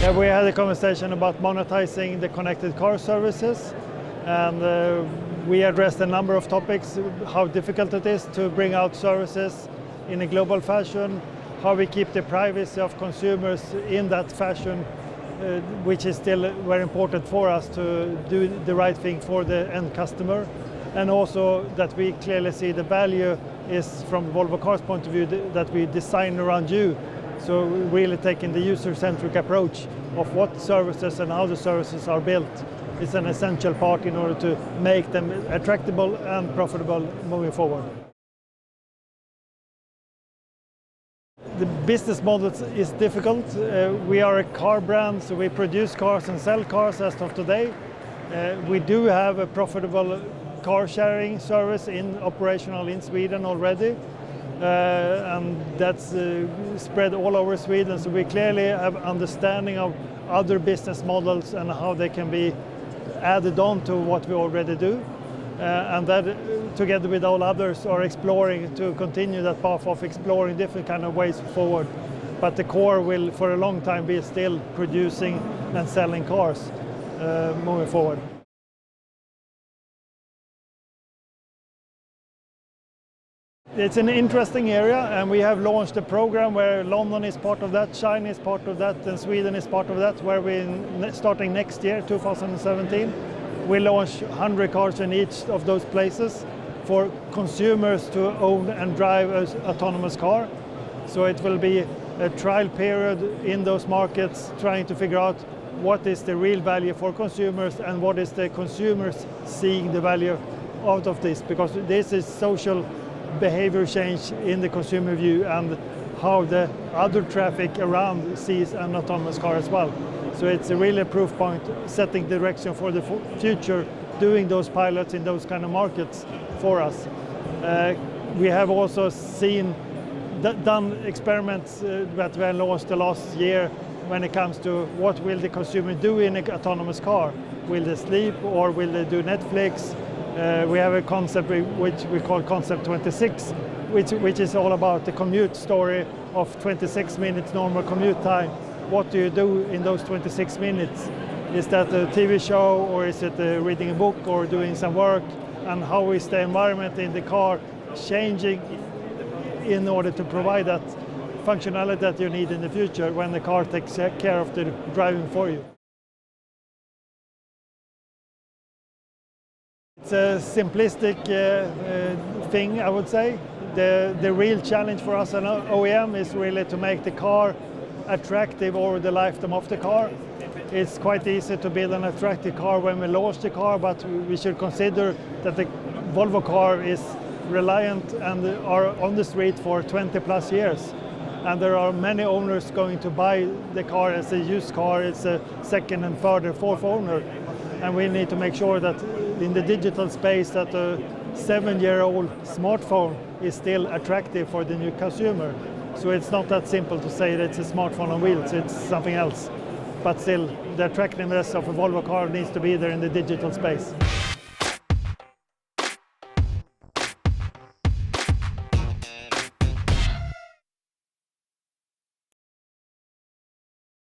Yeah, we had a conversation about monetizing the connected car services, and we addressed a number of topics: how difficult it is to bring out services in a global fashion, how we keep the privacy of consumers in that fashion, which is still very important for us to do the right thing for the end customer, and also that we clearly see the value is from Volvo Cars' point of view that we design around you. So really taking the user-centric approach of what services and how the services are built is an essential part in order to make them attractable and profitable moving forward. The business model is difficult. We are a car brand, so we produce cars and sell cars as of today. We do have a profitable car sharing service operational in Sweden already. And that's spread all over Sweden, so we clearly have understanding of other business models and how they can be added on to what we already do, and that together with all others are exploring to continue that path of exploring different kind of ways forward. But the core will for a long time be still producing and selling cars moving forward. It's an interesting area, and we have launched a program where London is part of that, China is part of that, and Sweden is part of that, where we, starting next year, 2017, we launch 100 cars in each of those places for consumers to own and drive an autonomous car. So it will be a trial period in those markets, trying to figure out what is the real value for consumers and what is the consumers seeing the value out of this, because this is social behavior change in the consumer view and how the other traffic around sees an autonomous car as well. So it's a really proof point, setting direction for the future, doing those pilots in those kind of markets for us. We have also done experiments that were launched the last year when it comes to what will the consumer do in an autonomous car. Will they sleep or will they do Netflix? We have a concept which we call Concept 26, which is all about the commute story of 26 minutes normal commute time. What do you do in those 26 minutes? Is that a TV show, or is it reading a book or doing some work? And how is the environment in the car changing in order to provide that functionality that you need in the future when the car takes care of the driving for you? It's a simplistic thing, I would say. The real challenge for us as an OEM is really to make the car attractive over the lifetime of the car. It's quite easy to build an attractive car when we launch the car, but we should consider that the Volvo car is reliant and are on the street for 20 plus years. And there are many owners going to buy the car as a used car. It's a second and third and fourth owner. And we need to make sure that in the digital space that a 7-year-old smartphone is still attractive for the new consumer. So it's not that simple to say that it's a smartphone on wheels, it's something else. But still, the attractiveness of a Volvo car needs to be there in the digital space.